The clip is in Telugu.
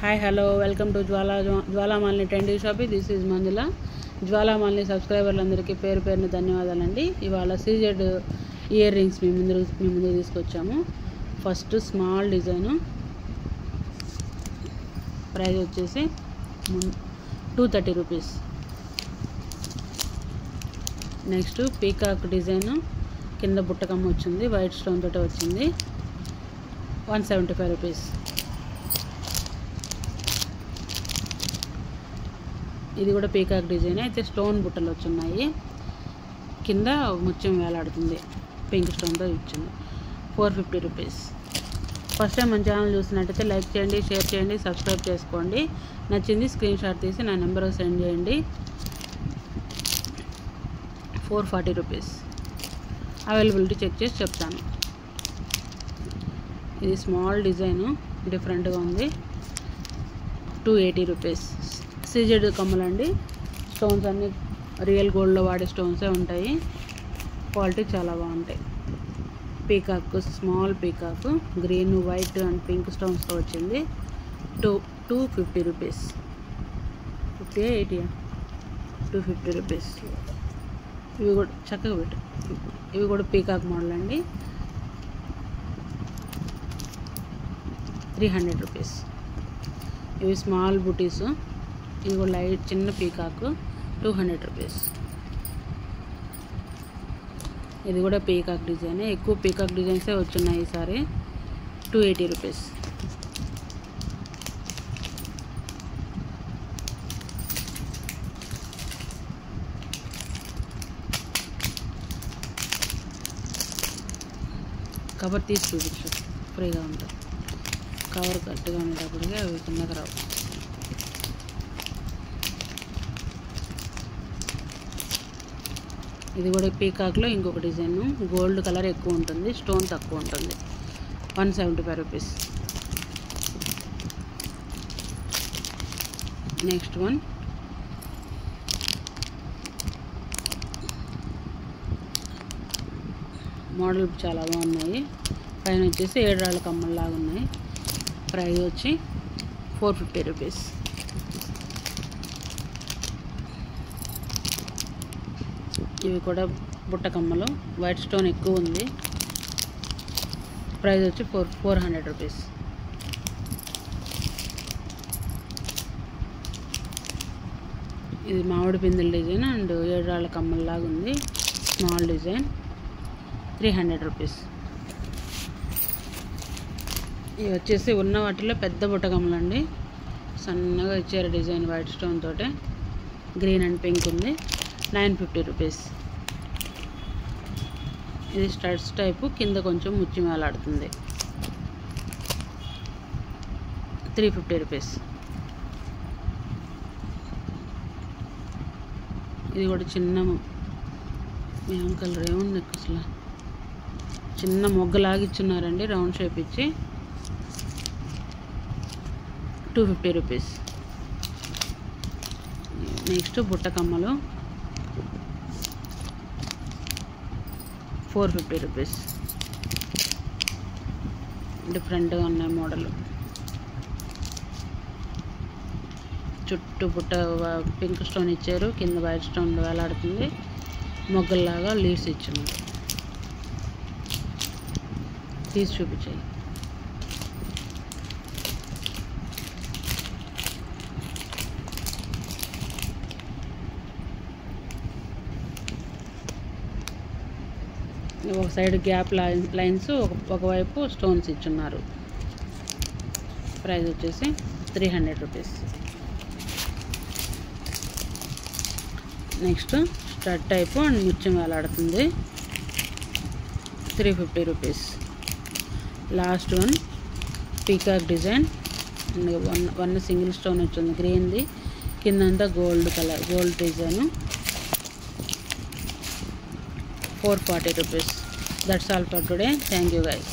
Hi hello welcome to Jwalamalini trendy shopping. This is Manjula. Jwalamalini సబ్స్క్రైబర్లందరికీ పేరు పేరున ధన్యవాదాలండి. ఇవాళ సీజెడ్ ఇయర్ రింగ్స్ మీ ముందు తీసుకొచ్చాము. ఫస్ట్ స్మాల్ డిజైను, ప్రైస్ వచ్చేసి 230 రూపీస్. నెక్స్ట్ పీకాక్ డిజైన్, కింద బుట్టకమ్మ వచ్చింది, వైట్ స్టోన్ తోటి వచ్చింది, 175 రూపీస్. ఇది కూడా పీకాక్ డిజైన్ అయితే స్టోన్ బుట్టలు వచ్చున్నాయి, కింద ముత్యం వేలాడుతుంది, పింక్ స్టోన్తో ఇచ్చింది, 450 రూపీస్. ఫస్ట్ టైం మన ఛానల్ చూసినట్టయితే లైక్ చేయండి, షేర్ చేయండి, సబ్స్క్రైబ్ చేసుకోండి. నచ్చింది స్క్రీన్ షాట్ తీసి నా నెంబర్కి సెండ్ చేయండి. 440 రూపీస్. అవైలబిలిటీ చెక్ చేసి చెప్తాను. ఇది స్మాల్ డిజైను, డిఫరెంట్గా ఉంది, 280 రూపీస్. సీజెడ్ కమ్మలండి. స్టోన్స్ అన్నీ రియల్ గోల్డ్లో వాడే స్టోన్సే ఉంటాయి, క్వాలిటీ చాలా బాగుంటాయి. Peacock, small peacock, green, white and pink స్టోన్స్తో వచ్చింది, 250 రూపీస్. 250 రూపీస్. ఇవి కూడా చక్కగా పెట్టు. ఇవి కూడా పీకాక్ మోడల్ అండి, 300 రూపీస్. ఇవి స్మాల్ బుటీస్. ఇది కూడా లైట్ చిన్న పీకాక్, 200 రూపీస్. ఇది కూడా పీకాక్ డిజైన్, ఎక్కువ పీకాక్ డిజైన్సే వచ్చున్నాయి ఈసారి, 280 రూపీస్. కవర్ తీసి చూపించు, ఫ్రీగా ఉంటుంది. కవర్ గట్టిగా ఉండేటప్పటికే అవి కిందకి రావు. ఇది కూడా పీకాక్లో ఇంకొక డిజైన్, గోల్డ్ కలర్ ఎక్కువ ఉంటుంది, స్టోన్ తక్కువ ఉంటుంది, 175 రూపీస్. నెక్స్ట్ వన్ మోడల్ చాలా బాగున్నాయి. పైన వచ్చేసి 7 రాళ్ళ కమ్మల్లాగా ఉన్నాయి. ప్రైస్ వచ్చి 450 రూపీస్. ఇవి కూడా బుట్ట కమ్మలు, వైట్ స్టోన్ ఎక్కువ ఉంది, ప్రైస్ వచ్చి 400 రూపీస్. ఇది మామిడి పిందెల డిజైన్ అండ్ 7 రాళ్ళ కమ్మల్లాగా ఉంది, స్మాల్ డిజైన్, 300 రూపీస్. ఇవి వచ్చేసి ఉన్న వాటిలో పెద్ద బుట్టకమ్మలు అండి, సన్నగా ఇచ్చారు డిజైన్, వైట్ స్టోన్ తోటే, గ్రీన్ అండ్ పింక్ ఉంది, 950 రూపీస్. ఇది స్టడ్స్ టైపు, కింద కొంచెం ముత్యం వేలాడుతుంది, 350 రూపీస్. ఇది కూడా చిన్న ఏం కలర్ ఏముంది అసలు, చిన్న మొగ్గలాగా ఇచ్చున్నారండి, రౌండ్ షేప్ ఇచ్చి, 250 రూపీస్. నెక్స్ట్ బుట్ట కమ్మలు, 450 రూపీస్. డిఫరెంట్గా ఉన్నాయి మోడల్. చుట్టూ బుట్ట పింక్ స్టోన్ ఇచ్చారు, కింద వైట్ స్టోన్ వేలాడుతుంది, మొగ్గల్లాగా లీవ్స్ ఇచ్చున్నారు. తీసి చూపించాయి. ఒక సైడ్ గ్యాప్ లైన్స్, ఒకవైపు స్టోన్స్ ఇచ్చున్నారు. ప్రైస్ వచ్చేసి 300 rupees. Next stud type and ముత్యం వేలాడుతుంది, 350 rupees. Last one peacock design, one single stone వచ్చింది, గ్రీన్ది, కిందంతా gold colour, gold design, 440 rupees. That's all for today. Thank you guys.